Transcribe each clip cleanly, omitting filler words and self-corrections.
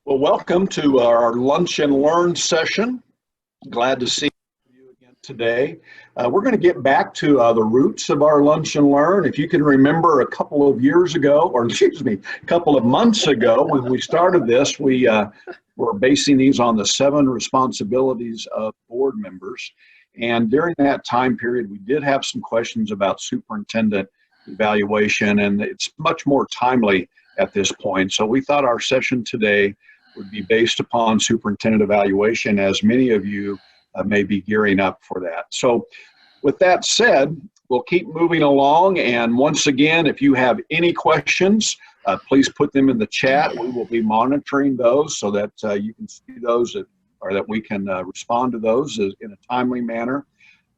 Well, welcome to our Lunch and Learn session. Glad to see you again today. We're going to get back to the roots of our Lunch and Learn. If you can remember a couple of years ago, or excuse me, a couple of months ago when we started this, we were basing these on the 7 responsibilities of board members. And during that time period, we did have some questions about superintendent evaluation, and it's much more timely at this point. So we thought our session today would be based upon superintendent evaluation, as many of you may be gearing up for that. So with that said, we'll keep moving along. And once again, if you have any questions, please put them in the chat. We will be monitoring those so that you can see those or that we can respond to those in a timely manner.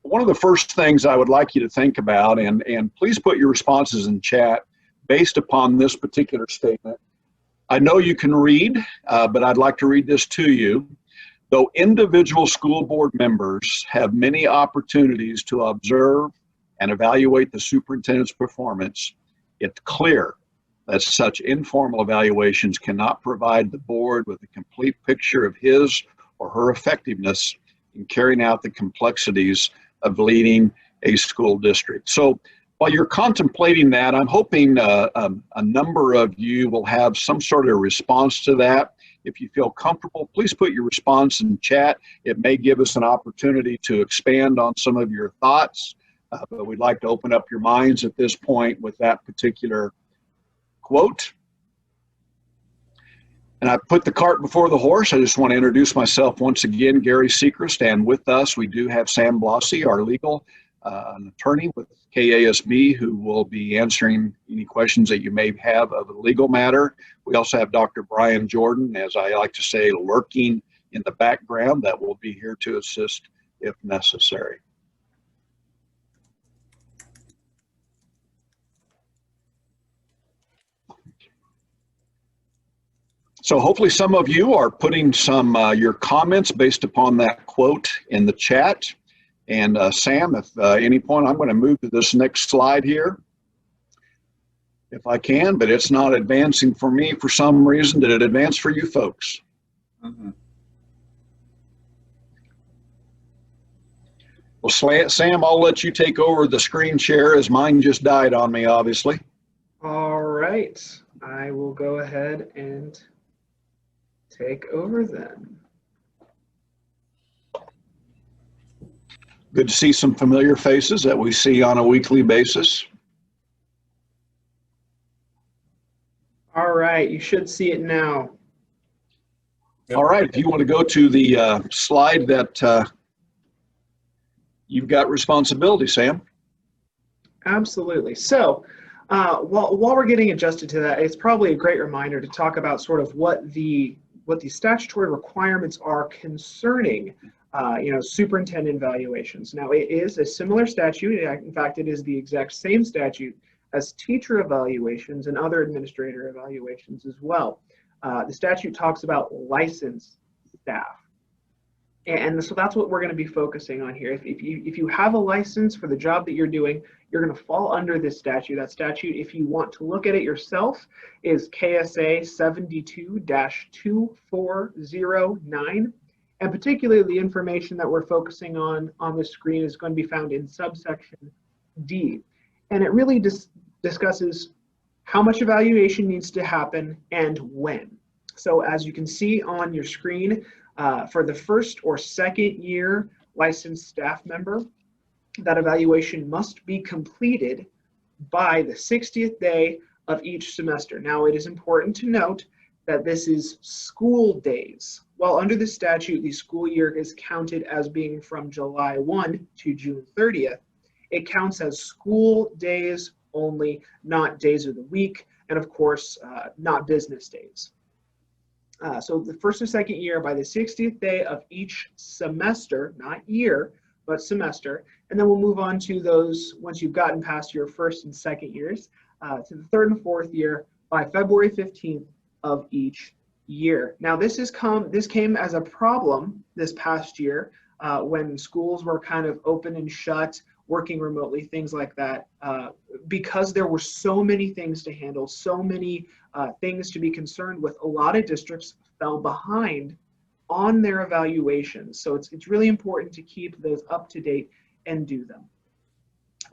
One of the first things I would like you to think about, and please put your responses in chat based upon this particular statement. I know you can read, but I'd like to read this to you. Though individual school board members have many opportunities to observe and evaluate the superintendent's performance, it's clear that such informal evaluations cannot provide the board with a complete picture of his or her effectiveness in carrying out the complexities of leading a school district. So while you're contemplating that, I'm hoping a number of you will have some sort of response to that. If you feel comfortable, please put your response in chat. It may give us an opportunity to expand on some of your thoughts, but we'd like to open up your minds at this point with that particular quote. And I put the cart before the horse. I just want to introduce myself once again, Gary Sechrist, and with us we do have Sam Blasi, our legal an attorney with KASB, who will be answering any questions that you may have of a legal matter. We also have Dr. Brian Jordan, as I like to say, lurking in the background, that will be here to assist if necessary. So hopefully some of you are putting some your comments based upon that quote in the chat. And Sam, if any point, I'm going to move to this next slide here, if I can, but it's not advancing for me for some reason. Did it advance for you folks? Mm-hmm. Well, Sam, I'll let you take over the screen share as mine just died on me, obviously. All right, I will go ahead and take over then. Good to see some familiar faces that we see on a weekly basis. All right, you should see it now. All right, if you want to go to the slide that you've got responsibility, Sam. Absolutely. So while we're getting adjusted to that, it's probably a great reminder to talk about sort of what the statutory requirements are concerning superintendent evaluations. Now, it is a similar statute. In fact, it is the exact same statute as teacher evaluations and other administrator evaluations as well. The statute talks about licensed staff. And so that's what we're going to be focusing on here. If you have a license for the job that you're doing, you're going to fall under this statute. That statute, if you want to look at it yourself, is KSA 72-2409. And particularly the information that we're focusing on the screen is going to be found in subsection D. And it really discusses how much evaluation needs to happen and when. So as you can see on your screen, for the first or second year licensed staff member, that evaluation must be completed by the 60th day of each semester. Now, it is important to note that this is school days. While under the statute, the school year is counted as being from July 1 to June 30th. It counts as school days only, not days of the week, and of course, not business days. So the first or second year by the 60th day of each semester, not year, but semester. And then we'll move on to those, once you've gotten past your first and second years, to the third and fourth year by February 15th of each year. Now this came as a problem this past year when schools were kind of open and shut, working remotely, things like that, because there were so many things to handle, so many things to be concerned with, a lot of districts fell behind on their evaluations. So it's really important to keep those up to date and do them.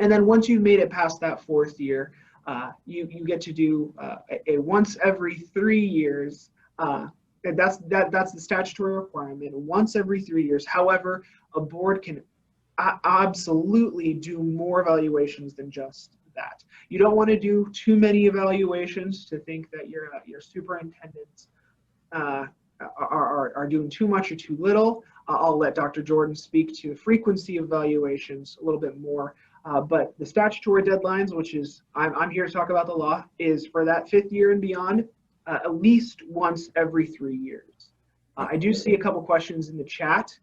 And then once you've made it past that 4th year, you get to do a once every 3 years. And that's the statutory requirement, once every 3 years. However, a board can absolutely do more evaluations than just that. You don't want to do too many evaluations to think that your superintendents are doing too much or too little. I'll let Dr. Jordan speak to the frequency of evaluations a little bit more. But the statutory deadlines, which is, I'm here to talk about the law, is for that 5th year and beyond, at least once every 3 years. I do see a couple questions in the chat.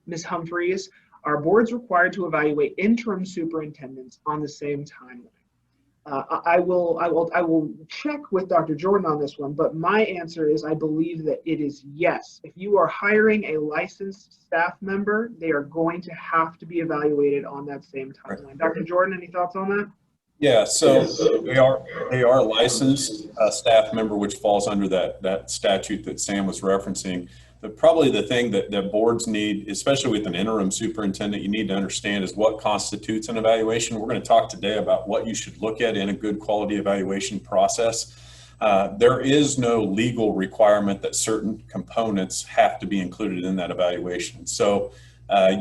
Ms. Humphreys, are boards required to evaluate interim superintendents on the same timeline? I will check with Dr. Jordan on this one, but my answer is I believe that it is yes. If you are hiring a licensed staff member, they are going to have to be evaluated on that same timeline. Dr. Jordan, any thoughts on that? Yeah, so they are licensed staff member, which falls under that statute that Sam was referencing. But probably the thing that boards need, especially with an interim superintendent, you need to understand is what constitutes an evaluation. We're going to talk today about what you should look at in a good quality evaluation process. There is no legal requirement that certain components have to be included in that evaluation. So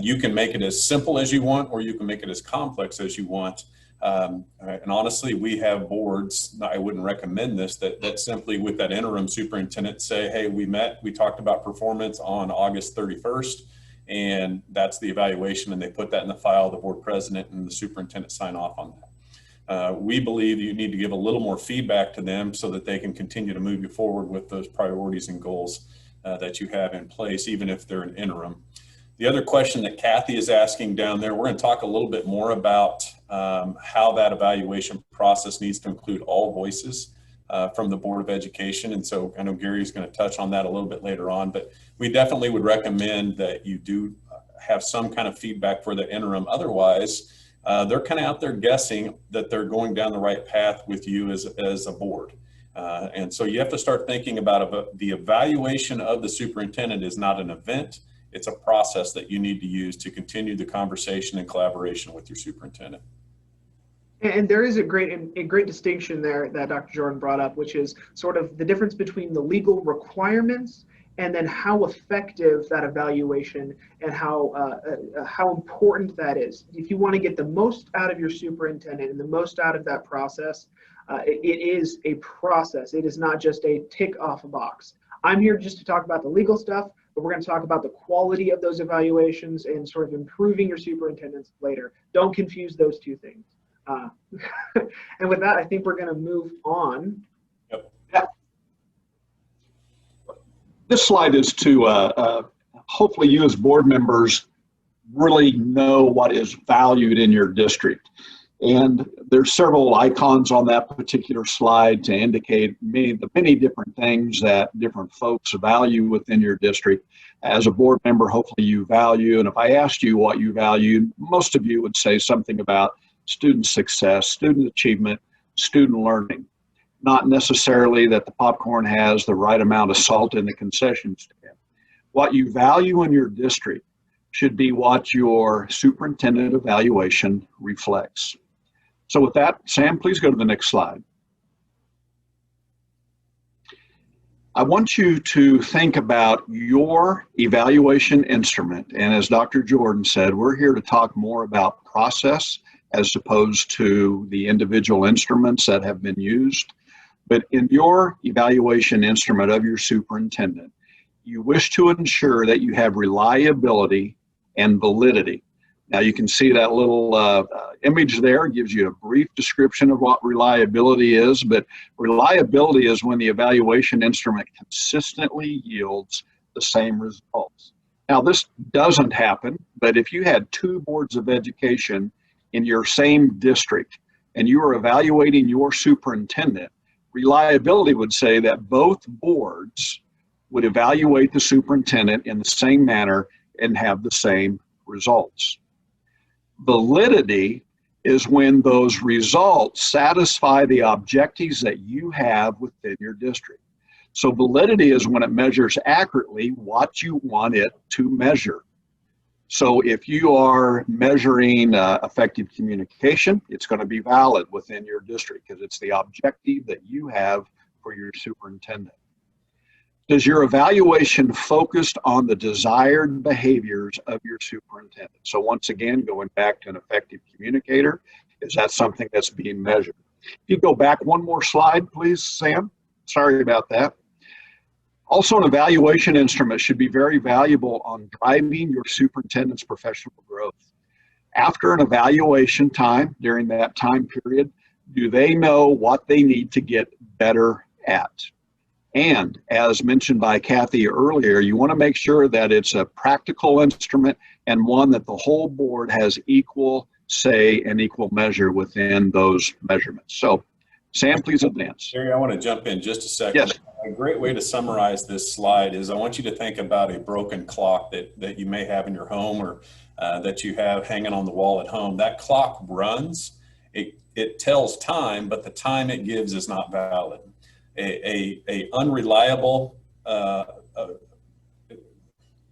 you can make it as simple as you want, or you can make it as complex as you want. And honestly, we have boards, I wouldn't recommend this, that simply with that interim superintendent say, hey, we met, we talked about performance on August 31st, and that's the evaluation, and they put that in the file, the board president and the superintendent sign off on that. We believe you need to give a little more feedback to them so that they can continue to move you forward with those priorities and goals that you have in place, even if they're an interim. The other question that Kathy is asking down there, we're going to talk a little bit more about how that evaluation process needs to include all voices from the Board of Education. And so I know Gary is going to touch on that a little bit later on, but we definitely would recommend that you do have some kind of feedback for the interim. Otherwise, they're kind of out there guessing that they're going down the right path with you as a board. And so you have to start thinking about the evaluation of the superintendent is not an event. It's a process that you need to use to continue the conversation and collaboration with your superintendent. And there is a great distinction there that Dr. Jordan brought up, which is sort of the difference between the legal requirements and then how effective that evaluation and how important that is. If you want to get the most out of your superintendent and the most out of that process, it is a process. It is not just a tick off a box. I'm here just to talk about the legal stuff, but we're going to talk about the quality of those evaluations and sort of improving your superintendents later. Don't confuse those two things. And with that, I think we're going to move on. Yep. Yeah. This slide is to hopefully you as board members really know what is valued in your district. And there's several icons on that particular slide to indicate the many different things that different folks value within your district. As a board member, hopefully you value, and if I asked you what you valued, most of you would say something about student success, student achievement, student learning. Not necessarily that the popcorn has the right amount of salt in the concession stand. What you value in your district should be what your superintendent evaluation reflects. So with that, Sam, please go to the next slide. I want you to think about your evaluation instrument. And as Dr. Jordan said, we're here to talk more about process as opposed to the individual instruments that have been used. But in your evaluation instrument of your superintendent, you wish to ensure that you have reliability and validity. Now you can see that little image there gives you a brief description of what reliability is, but reliability is when the evaluation instrument consistently yields the same results. Now this doesn't happen, but if you had two boards of education in your same district and you are evaluating your superintendent, reliability would say that both boards would evaluate the superintendent in the same manner and have the same results. Validity is when those results satisfy the objectives that you have within your district. So validity is when it measures accurately what you want it to measure. So if you are measuring effective communication, it's going to be valid within your district because it's the objective that you have for your superintendent. Does your evaluation focused on the desired behaviors of your superintendent? So once again, going back to an effective communicator, is that something that's being measured? If you go back one more slide, please, Sam. Sorry about that. Also, an evaluation instrument should be very valuable on driving your superintendent's professional growth. After an evaluation time, during that time period, do they know what they need to get better at? And as mentioned by Kathy earlier, you want to make sure that it's a practical instrument and one that the whole board has equal say and equal measure within those measurements. So, Sam, please advance. Gary, I want to jump in just a second. Yes. A great way to summarize this slide is I want you to think about a broken clock that you may have in your home or that you have hanging on the wall at home. That clock runs, it tells time, but the time it gives is not valid. A unreliable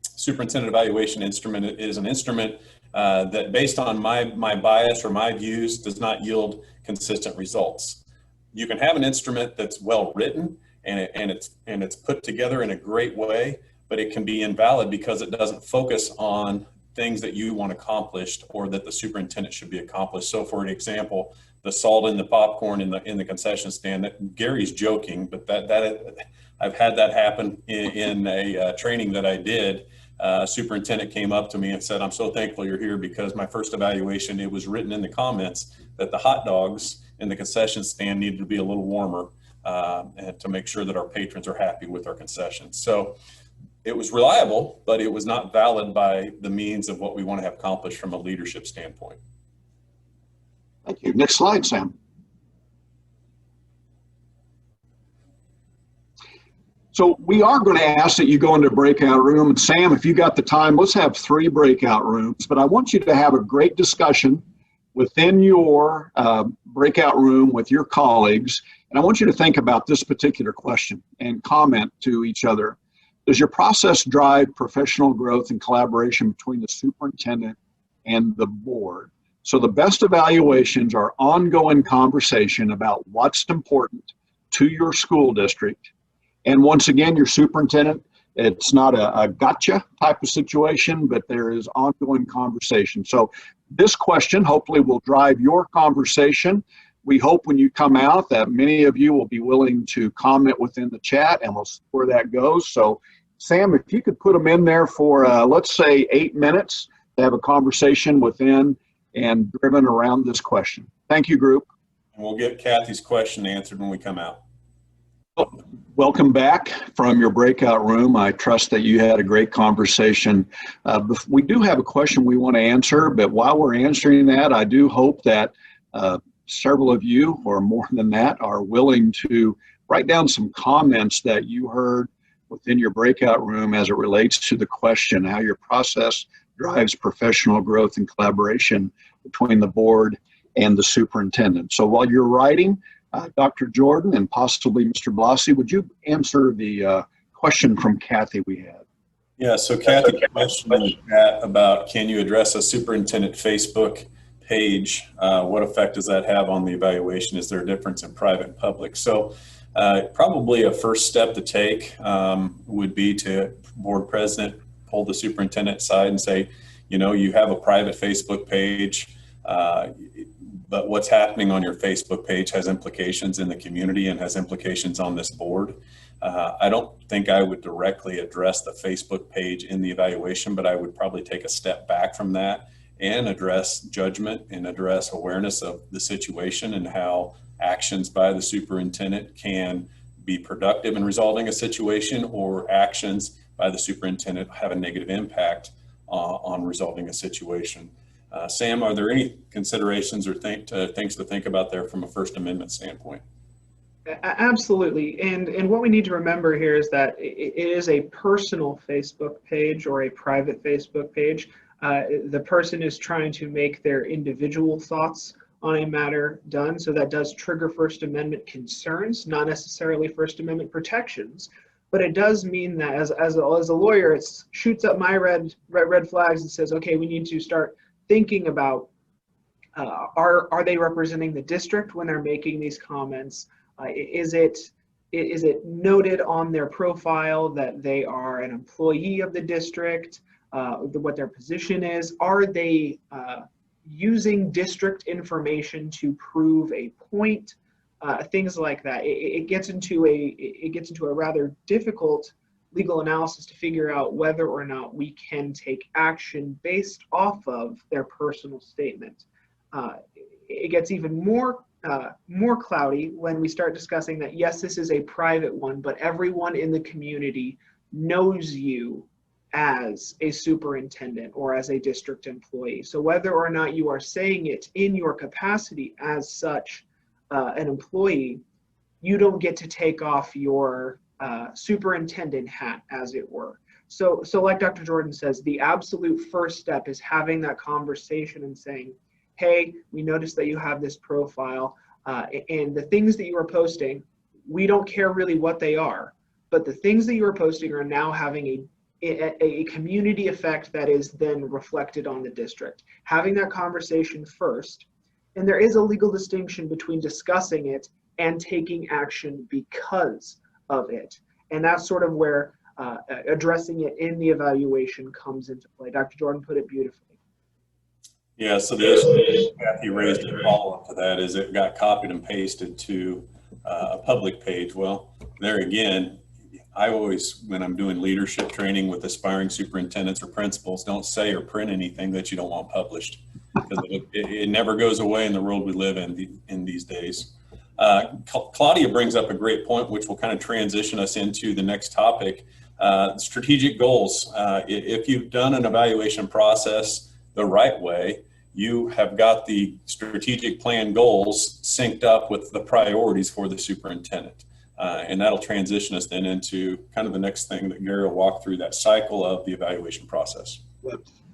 superintendent evaluation instrument is an instrument that based on my bias or my views does not yield consistent results. You can have an instrument that's well written and it's put together in a great way, but it can be invalid because it doesn't focus on things that you want accomplished or that the superintendent should be accomplished. So for an example, the salt in the popcorn in the concession stand, that Gary's joking, but that I've had that happen in a training that I did. Superintendent came up to me and said, "I'm so thankful you're here because my first evaluation, it was written in the comments that the hot dogs in the concession stand needed to be a little warmer and to make sure that our patrons are happy with our concessions." So it was reliable, but it was not valid by the means of what we want to have accomplished from a leadership standpoint. Thank you. Next slide, Sam. So we are going to ask that you go into a breakout room. And Sam, if you got the time, let's have 3 breakout rooms. But I want you to have a great discussion within your breakout room with your colleagues. And I want you to think about this particular question and comment to each other. Does your process drive professional growth and collaboration between the superintendent and the board? So the best evaluations are ongoing conversation about what's important to your school district. And once again, your superintendent, it's not a gotcha type of situation, but there is ongoing conversation. So this question hopefully will drive your conversation. We hope when you come out that many of you will be willing to comment within the chat, and we'll see where that goes. So Sam, if you could put them in there for, let's say 8 minutes to have a conversation within and driven around this question. Thank you, group. And we'll get Kathy's question answered when we come out. Welcome back from your breakout room. I trust that you had a great conversation. We do have a question we want to answer, but while we're answering that, I do hope that several of you, or more than that, are willing to write down some comments that you heard within your breakout room as it relates to the question, how your process drives professional growth and collaboration between the board and the superintendent. So while you're writing, Dr. Jordan and possibly Mr. Blasi, would you answer the question from Kathy we had? Yeah, so Kathy questioned in the chat about can you address a superintendent Facebook page? What effect does that have on the evaluation? Is there a difference in private and public? So probably a first step to take would be to board president pull the superintendent aside and say, you know, you have a private Facebook page, but what's happening on your Facebook page has implications in the community and has implications on this board. I don't think I would directly address the Facebook page in the evaluation, but I would probably take a step back from that and address judgment and address awareness of the situation and how actions by the superintendent can be productive in resolving a situation, or actions by the superintendent have a negative impact on resolving a situation. Sam, are there any considerations or things to think about there from a First Amendment standpoint? Absolutely. And what we need to remember here is that it is a personal Facebook page or a private Facebook page. the person is trying to make their individual thoughts on a matter done. So that does trigger First Amendment concerns, not necessarily First Amendment protections, but it does mean that as a lawyer, it shoots up my red flags and says, okay, we need to start thinking about, are they representing the district when they're making these comments? Is it noted on their profile that they are an employee of the district, what their position is? Are they using district information to prove a point? Things like that. It gets into a rather difficult legal analysis to figure out whether or not we can take action based off of their personal statement. It gets even more cloudy when we start discussing that, yes, this is a private one, but everyone in the community knows you as a superintendent or as a district employee. So whether or not you are saying it in your capacity as such an employee, you don't get to take off your superintendent hat, as it were. So like Dr. Jordan says, the absolute first step is having that conversation and saying, hey, we noticed that you have this profile, and the things that you are posting, we don't care really what they are, but the things that you are posting are now having a community effect that is then reflected on the district. Having that conversation first, and there is a legal distinction between discussing it and taking action because of it. And that's sort of where addressing it in the evaluation comes into play. Dr. Jordan put it beautifully. Yeah, so the issue Kathy raised in follow-up to that is it got copied and pasted to a public page. Well, there again, I always, when I'm doing leadership training with aspiring superintendents or principals, don't say or print anything that you don't want published, because it never goes away in the world we live in these days. Claudia brings up a great point, which will kind of transition us into the next topic, strategic goals. If you've done an evaluation process the right way, you have got the strategic plan goals synced up with the priorities for the superintendent. And that'll transition us then into kind of the next thing that Gary will walk through, that cycle of the evaluation process.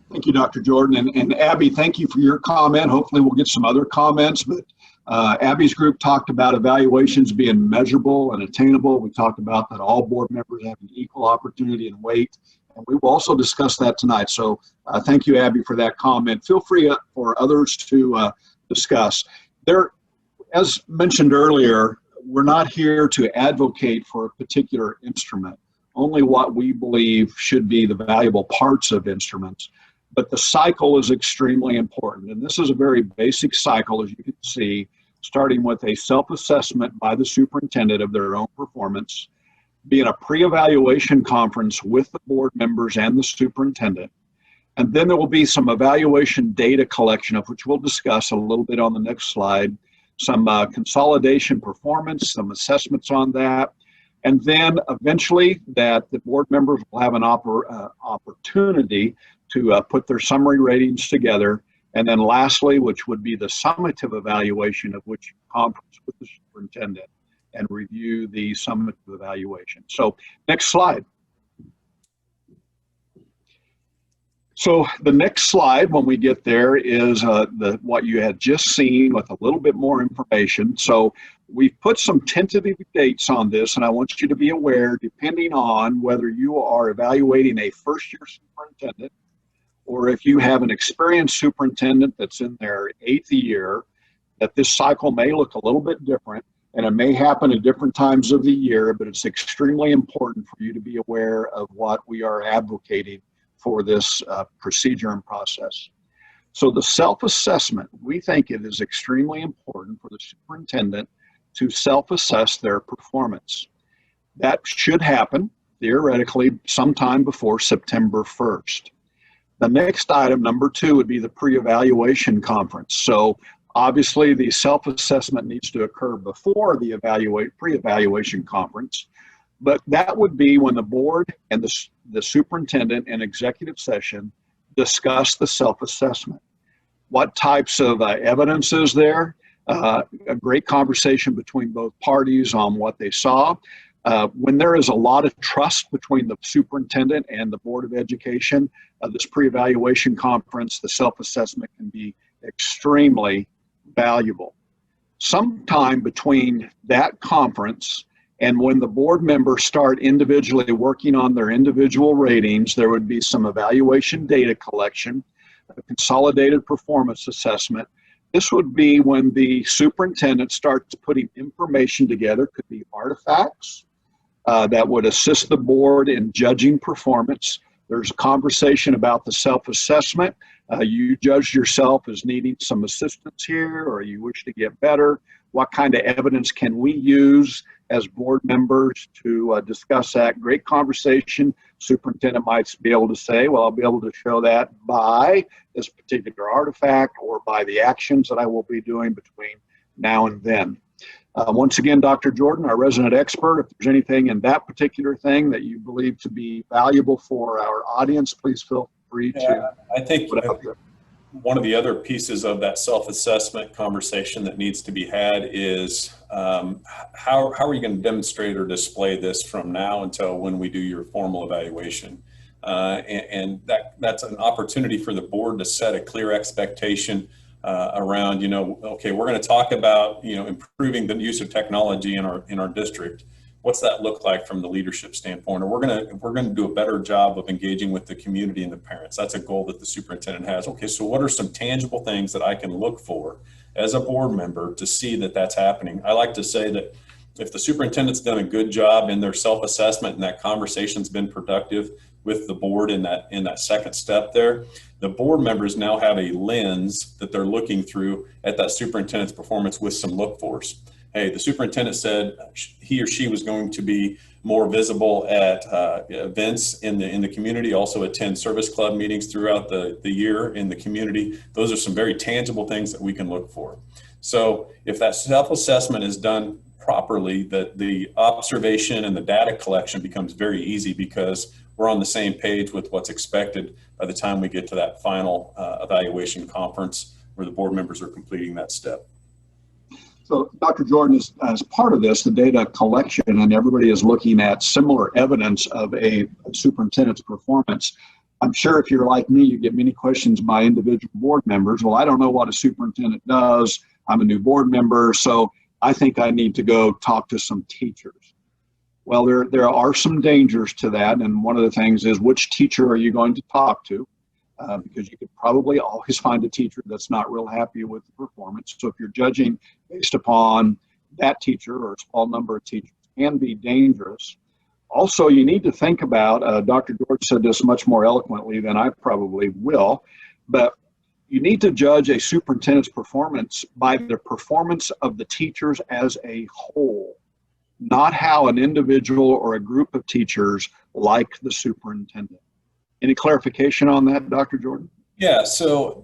Thank you, Dr. Jordan. And Abby, thank you for your comment. Hopefully we'll get some other comments, but Abby's group talked about evaluations being measurable and attainable. We talked about that all board members have an equal opportunity and weight. And we will also discuss that tonight. So thank you, Abby, for that comment. Feel free for others to discuss. As mentioned earlier, we're not here to advocate for a particular instrument, only what we believe should be the valuable parts of instruments. But the cycle is extremely important. And this is a very basic cycle, as you can see, starting with a self-assessment by the superintendent of their own performance, being a pre-evaluation conference with the board members and the superintendent. And then there will be some evaluation data collection, of which we'll discuss a little bit on the next slide, some consolidation performance, some assessments on that. And then eventually that the board members will have an opportunity to put their summary ratings together. And then lastly, which would be the summative evaluation, of which conference with the superintendent and review the summative evaluation. So next slide. So the next slide, when we get there, is what you had just seen with a little bit more information. So we've put some tentative dates on this, and I want you to be aware, depending on whether you are evaluating a first-year superintendent or if you have an experienced superintendent that's in their 8th year, that this cycle may look a little bit different, and it may happen at different times of the year, but it's extremely important for you to be aware of what we are advocating for this procedure and process. So the self-assessment, we think it is extremely important for the superintendent to self-assess their performance. That should happen, theoretically, sometime before September 1st. The next item, number 2, would be the pre-evaluation conference. So obviously the self-assessment needs to occur before the pre-evaluation conference, but that would be when the board and the superintendent in executive session discuss the self-assessment. What types of evidence is there? A great conversation between both parties on what they saw. When there is a lot of trust between the superintendent and the Board of Education, this pre-evaluation conference, the self-assessment can be extremely valuable. Sometime between that conference and when the board members start individually working on their individual ratings, there would be some evaluation data collection, a consolidated performance assessment. This would be when the superintendent starts putting information together, could be artifacts that would assist the board in judging performance. There's a conversation about the self-assessment. You judged yourself as needing some assistance here, or you wish to get better. What kind of evidence can we use as board members to discuss that? Great conversation. Superintendent might be able to say, well, I'll be able to show that by this particular artifact or by the actions that I will be doing between now and then. Once again, Dr. Jordan, our resident expert, if there's anything in that particular thing that you believe to be valuable for our audience, please feel free to. I think one of the other pieces of that self-assessment conversation that needs to be had is how are you going to demonstrate or display this from now until when we do your formal evaluation? And that's an opportunity for the board to set a clear expectation around, okay, we're going to talk about, improving the use of technology in our district. What's that look like from the leadership standpoint? Or we're going to do a better job of engaging with the community and the parents. That's a goal that the superintendent has. Okay, so what are some tangible things that I can look for as a board member to see that that's happening? I like to say that if the superintendent's done a good job in their self-assessment and that conversation's been productive with the board in that second step there, the board members now have a lens that they're looking through at that superintendent's performance with some look-fors. Hey, the superintendent said he or she was going to be more visible at events in the community, also attend service club meetings throughout the year in the community. Those are some very tangible things that we can look for. So if that self-assessment is done properly, the observation and the data collection becomes very easy because we're on the same page with what's expected by the time we get to that final evaluation conference where the board members are completing that step. So Dr. Jordan, as part of this, the data collection, and everybody is looking at similar evidence of a superintendent's performance. I'm sure if you're like me, you get many questions by individual board members. Well, I don't know what a superintendent does. I'm a new board member, so I think I need to go talk to some teachers. Well, there are some dangers to that, and one of the things is which teacher are you going to talk to? Because you could probably always find a teacher that's not real happy with the performance. So if you're judging based upon that teacher or a small number of teachers, it can be dangerous. Also, you need to think about, Dr. George said this much more eloquently than I probably will, but you need to judge a superintendent's performance by the performance of the teachers as a whole, not how an individual or a group of teachers like the superintendent. Any clarification on that, Dr. Jordan? Yeah, so,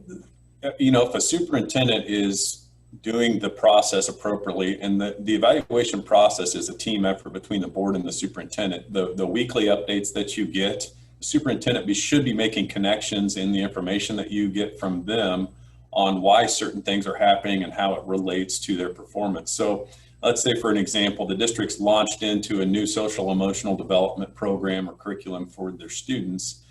if a superintendent is doing the process appropriately, and the evaluation process is a team effort between the board and the superintendent, the weekly updates that you get, the superintendent should be making connections in the information that you get from them on why certain things are happening and how it relates to their performance. So let's say, for an example, the district's launched into a new social emotional development program or curriculum for their students.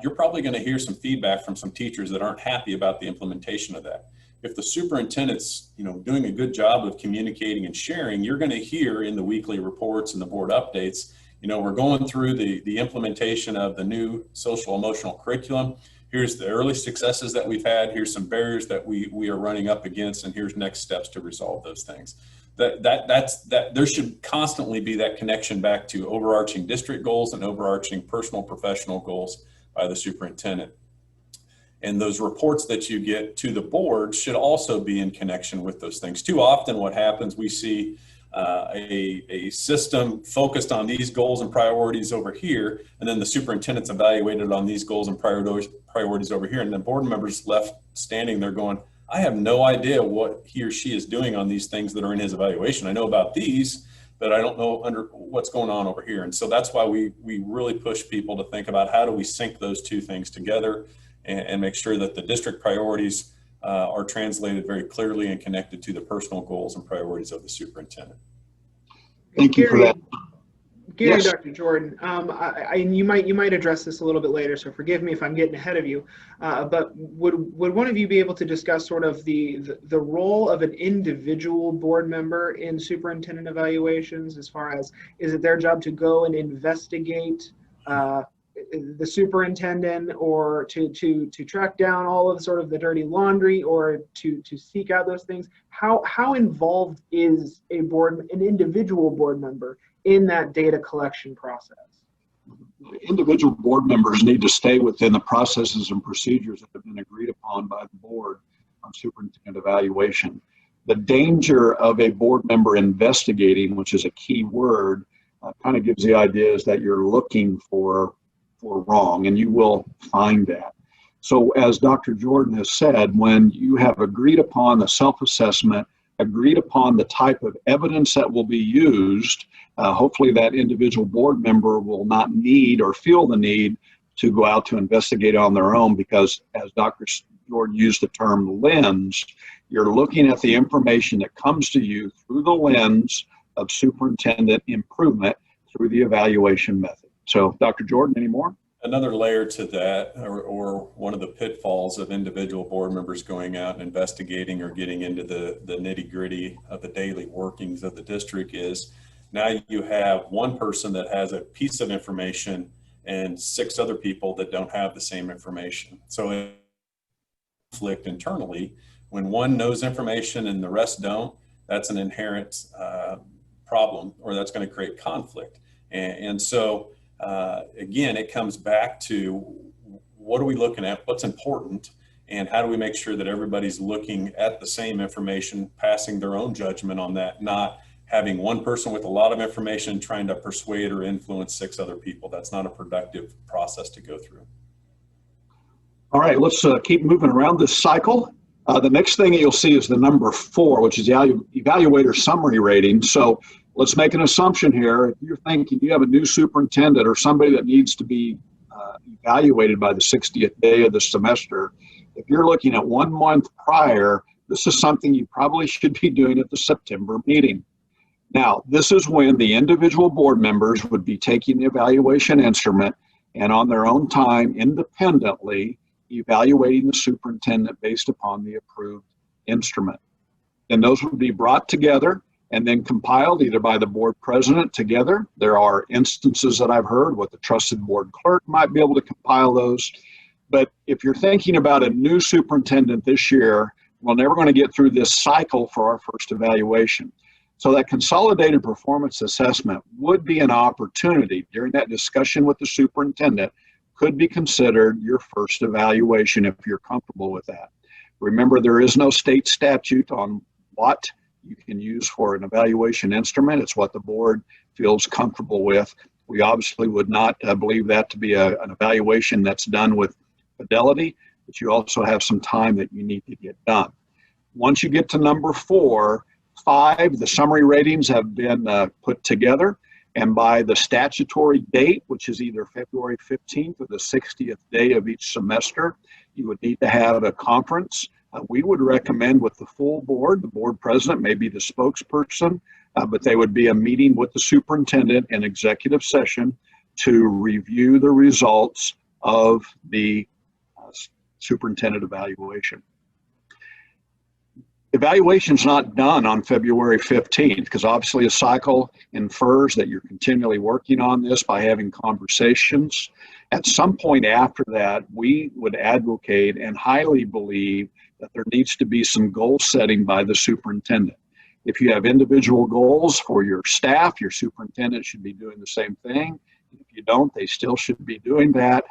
You're probably going to hear some feedback from some teachers that aren't happy about the implementation of that. If the superintendent's, doing a good job of communicating and sharing, you're going to hear in the weekly reports and the board updates, we're going through the implementation of the new social emotional curriculum. Here's the early successes that we've had. Here's some barriers that we are running up against, and here's next steps to resolve those things. There should constantly be that connection back to overarching district goals and overarching personal professional goals by the superintendent. And those reports that you get to the board should also be in connection with those things. Too often what happens, we see a system focused on these goals and priorities over here, and then the superintendent's evaluated on these goals and priorities over here, and the board members left standing there going, I have no idea what he or she is doing on these things that are in his evaluation. I know about these, but I don't know what's going on over here. And so that's why we really push people to think about how do we sync those two things together and make sure that the district priorities are translated very clearly and connected to the personal goals and priorities of the superintendent. Thank you for that. Gary, Yes. Dr. Jordan, and you might address this a little bit later, so forgive me if I'm getting ahead of you. But would one of you be able to discuss sort of the role of an individual board member in superintendent evaluations, as far as, is it their job to go and investigate the superintendent, or to track down all of sort of the dirty laundry, or to seek out those things? How involved is an individual board member in that data collection process? Individual board members need to stay within the processes and procedures that have been agreed upon by the board on superintendent evaluation. The danger of a board member investigating, which is a key word, kind of gives the idea is that you're looking for wrong, and you will find that. So as Dr. Jordan has said, when you have agreed upon the self-assessment, agreed upon the type of evidence that will be used, hopefully that individual board member will not need or feel the need to go out to investigate on their own, because as Dr. Jordan used the term lens, you're looking at the information that comes to you through the lens of superintendent improvement through the evaluation method. So Dr. Jordan, any more? Another layer to that, or one of the pitfalls of individual board members going out and investigating or getting into the nitty-gritty of the daily workings of the district, is now you have one person that has a piece of information and 6 other people that don't have the same information. So it conflict internally. When one knows information and the rest don't, that's an inherent problem, or that's going to create conflict. And so again, it comes back to, what are we looking at, what's important, and how do we make sure that everybody's looking at the same information, passing their own judgment on that, not having one person with a lot of information trying to persuade or influence 6 other people. That's not a productive process to go through. All right, let's keep moving around this cycle. The next thing you'll see is the number 4, which is the evaluator summary rating. So let's make an assumption here. If you're thinking you have a new superintendent or somebody that needs to be evaluated by the 60th day of the semester, if you're looking at 1 month prior, this is something you probably should be doing at the September meeting. Now, this is when the individual board members would be taking the evaluation instrument and on their own time, independently, evaluating the superintendent based upon the approved instrument. And those would be brought together and then compiled either by the board president together. There are instances that I've heard what the trusted board clerk might be able to compile those. But if you're thinking about a new superintendent this year, we're never going to get through this cycle for our first evaluation. So that consolidated performance assessment would be an opportunity during that discussion with the superintendent, could be considered your first evaluation if you're comfortable with that. Remember, there is no state statute on what you can use for an evaluation instrument. It's what the board feels comfortable with. We obviously would not believe that to be an evaluation that's done with fidelity, but you also have some time that you need to get done. Once you get to number 4, 5, the summary ratings have been put together. And by the statutory date, which is either February 15th or the 60th day of each semester, you would need to have a conference. We would recommend with the full board, the board president may be the spokesperson, but they would be a meeting with the superintendent in executive session to review the results of the superintendent evaluation. Evaluation is not done on February 15th, because obviously a cycle infers that you're continually working on this by having conversations. At some point after that, we would advocate and highly believe that there needs to be some goal setting by the superintendent. If you have individual goals for your staff, your superintendent should be doing the same thing. If you don't, they still should be doing that.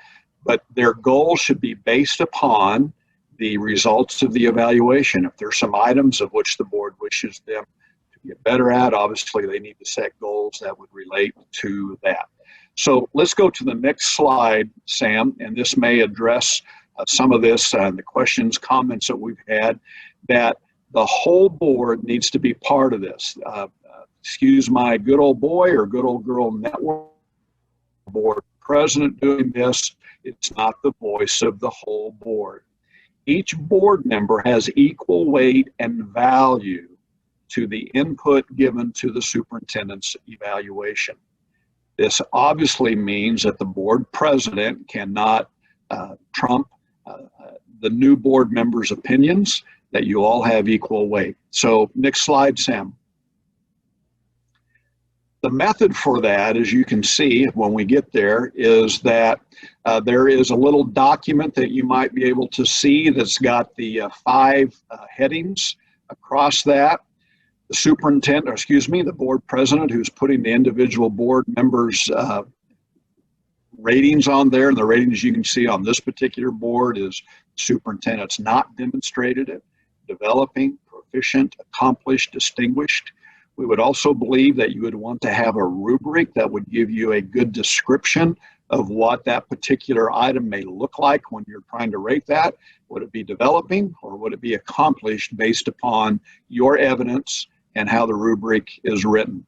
But their goals should be based upon the results of the evaluation. If there's some items of which the board wishes them to get better at, obviously they need to set goals that would relate to that. So let's go to the next slide, Sam, and this may address some of this and the questions, comments that we've had, that the whole board needs to be part of this. Excuse my good old boy or good old girl network board president doing this. It's not the voice of the whole board. Each board member has equal weight and value to the input given to the superintendent's evaluation. This obviously means that the board president cannot trump the new board members' opinions, that you all have equal weight. So next slide, Sam. The method for that, as you can see when we get there, is that there is a little document that you might be able to see that's got the 5 headings across that. The superintendent, or excuse me, the board president, who's putting the individual board members' ratings on there, and the ratings you can see on this particular board is superintendent's not demonstrated it, developing, proficient, accomplished, distinguished. We would also believe that you would want to have a rubric that would give you a good description of what that particular item may look like when you're trying to rate that. Would it be developing or would it be accomplished based upon your evidence and how the rubric is written?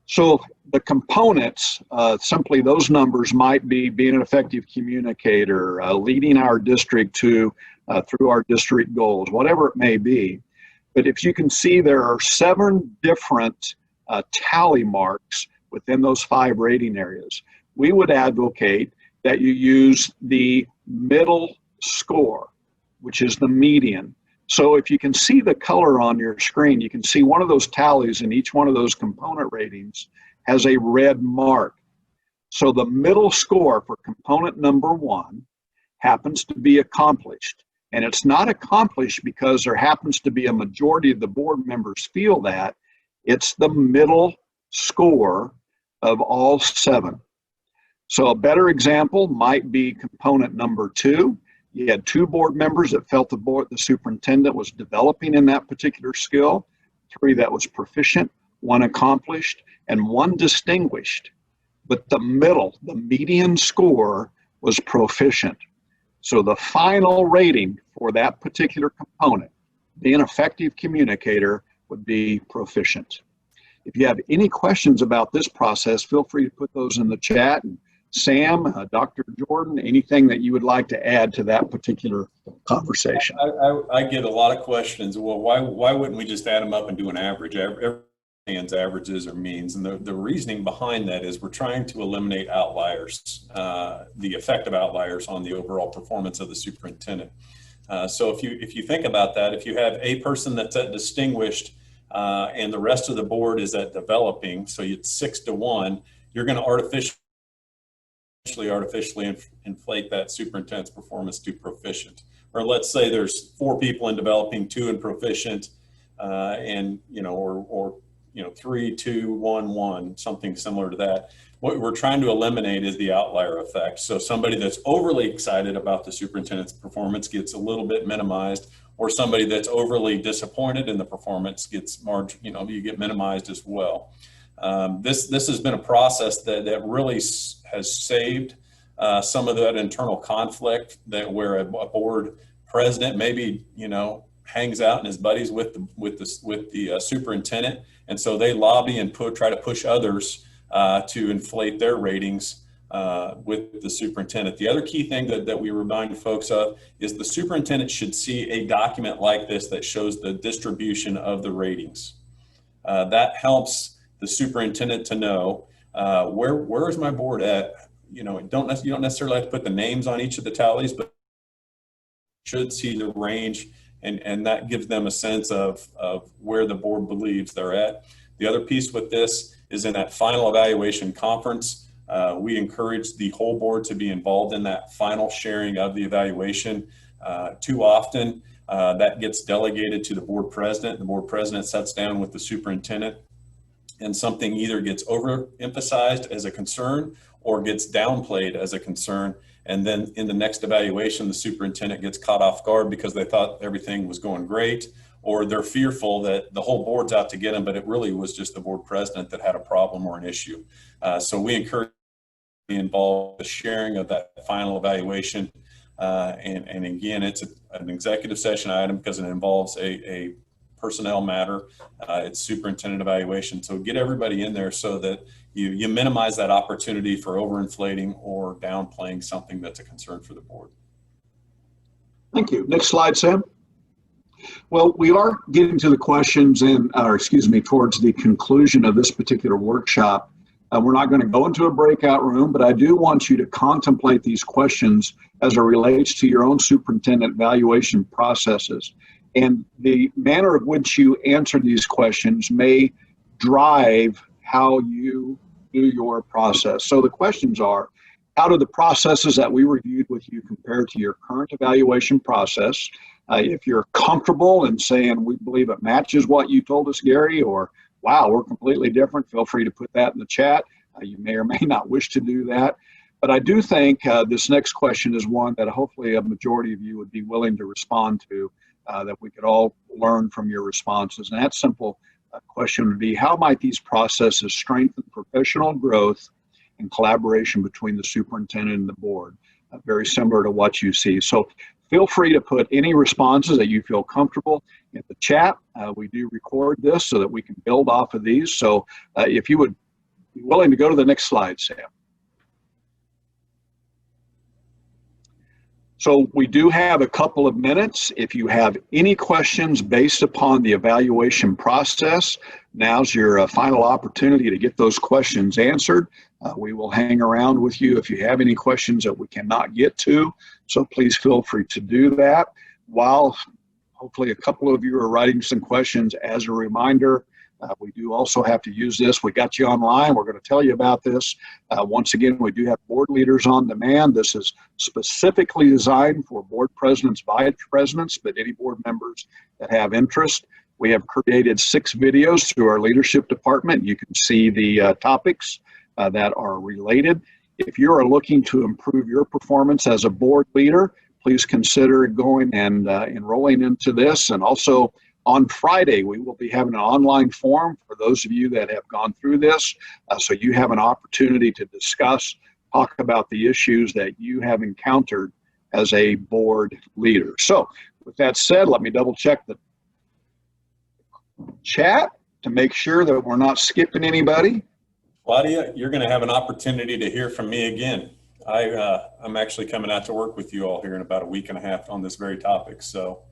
So the components, simply those numbers might be being an effective communicator, leading our district through our district goals, whatever it may be. But if you can see, there are 7 different tally marks within those 5 rating areas. We would advocate that you use the middle score, which is the median. So if you can see the color on your screen, you can see one of those tallies in each one of those component ratings has a red mark. So the middle score for component number 1 happens to be accomplished. And it's not accomplished because there happens to be a majority of the board members feel that. It's the middle score of all 7. So a better example might be component number 2. You had 2 board members that felt the superintendent was developing in that particular skill, 3 that was proficient, 1 accomplished, and 1 distinguished. But the median score was proficient. So the final rating for that particular component, being an effective communicator, would be proficient. If you have any questions about this process, feel free to put those in the chat. And Sam, Dr. Jordan, anything that you would like to add to that particular conversation? I get a lot of questions. Well, why wouldn't we just add them up and do an average? Everyone's averages or means. And the reasoning behind that is we're trying to eliminate outliers, the effect of outliers on the overall performance of the superintendent. So if you think about that, if you have a person that's at distinguished and the rest of the board is at developing, so it's 6 to 1, you're going to artificially inflate that superintendent's performance to proficient. Or let's say there's 4 people in developing, 2 in proficient, and 3, 2, 1, 1, something similar to that. What we're trying to eliminate is the outlier effect. So somebody that's overly excited about the superintendent's performance gets a little bit minimized, or somebody that's overly disappointed in the performance gets you get minimized as well. This has been a process that really has saved some of that internal conflict where a board president maybe hangs out and is buddies with the superintendent, and so they lobby and try to push others to inflate their ratings with the superintendent. The other key thing that we remind folks of is the superintendent should see a document like this that shows the distribution of the ratings. That helps the superintendent to know where is my board at. You don't necessarily have to put the names on each of the tallies, but should see the range, and that gives them a sense of where the board believes they're at. The other piece with this is in that final evaluation conference, we encourage the whole board to be involved in that final sharing of the evaluation. Too often, that gets delegated to the board president. The board president sits down with the superintendent, and something either gets overemphasized as a concern or gets downplayed as a concern. And then in the next evaluation, the superintendent gets caught off guard because they thought everything was going great, or they're fearful that the whole board's out to get them, but it really was just the board president that had a problem or an issue. So we encourage you to be involved in the sharing of that final evaluation. And again, it's an executive session item because it involves a personnel matter. It's superintendent evaluation. So get everybody in there so that you minimize that opportunity for overinflating or downplaying something that's a concern for the board. Thank you. Next slide, Sam. Well, we are getting to the questions towards the conclusion of this particular workshop. We're not going to go into a breakout room, but I do want you to contemplate these questions as it relates to your own superintendent evaluation processes. And the manner of which you answer these questions may drive how you do your process. So the questions are, how do the processes that we reviewed with you compare to your current evaluation process? If you're comfortable in saying, we believe it matches what you told us, Gary, or wow, we're completely different, feel free to put that in the chat. You may or may not wish to do that. But I do think this next question is one that hopefully a majority of you would be willing to respond to, that we could all learn from your responses. And that simple question would be, how might these processes strengthen professional growth and collaboration between the superintendent and the board? Very similar to what you see. So feel free to put any responses that you feel comfortable in the chat. We do record this so that we can build off of these. So if you would be willing to go to the next slide, Sam. So we do have a couple of minutes. If you have any questions based upon the evaluation process, now's your final opportunity to get those questions answered. We will hang around with you if you have any questions that we cannot get to. So please feel free to do that. While hopefully a couple of you are writing some questions, as a reminder, we do also have to use this. We got you online. We're going to tell you about this. Once again, we do have board leaders on demand. This is specifically designed for board presidents, vice presidents, but any board members that have interest. We have created 6 videos through our leadership department. You can see the topics that are related. If you are looking to improve your performance as a board leader, please consider going and enrolling into this. And also, on Friday, we will be having an online forum for those of you that have gone through this. So you have an opportunity to discuss, talk about the issues that you have encountered as a board leader. So with that said, let me double check the chat to make sure that we're not skipping anybody. Claudia, you're going to have an opportunity to hear from me again. I'm actually coming out to work with you all here in about a week and a half on this very topic. So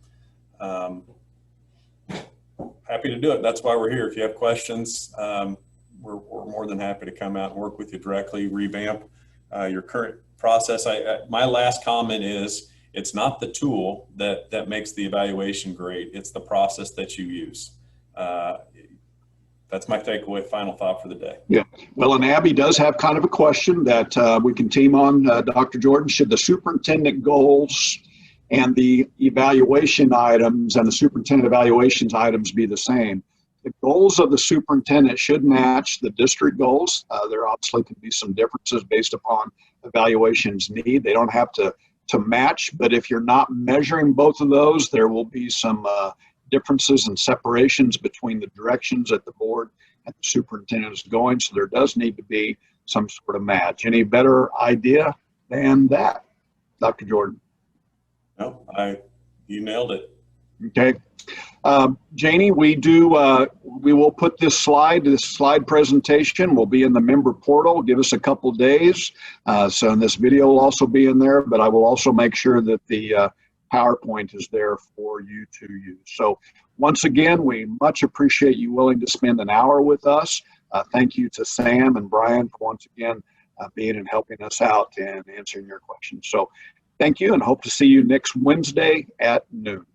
happy to do it. That's why we're here. If you have questions, we're more than happy to come out and work with you directly, revamp your current process. My last comment is, it's not the tool that makes the evaluation great. It's the process that you use. That's my takeaway, final thought for the day. Yeah, well, and Abby does have kind of a question that we can team on, Dr. Jordan. Should the superintendent goals and the evaluation items and the superintendent evaluations items be the same? The goals of the superintendent should match the district goals. There obviously can be some differences based upon evaluation's need. They don't have to match, but if you're not measuring both of those, there will be some differences and separations between the directions that the board and the superintendent is going. So there does need to be some sort of match. Any better idea than that, Dr. Jordan? No, you nailed it. Okay. Janie, we will put this slide presentation will be in the member portal. Give us a couple days. So this video will also be in there, but I will also make sure that the PowerPoint is there for you to use. So once again, we much appreciate you willing to spend an hour with us. Thank you to Sam and Brian for once again being and helping us out and answering your questions. So thank you, and hope to see you next Wednesday at noon.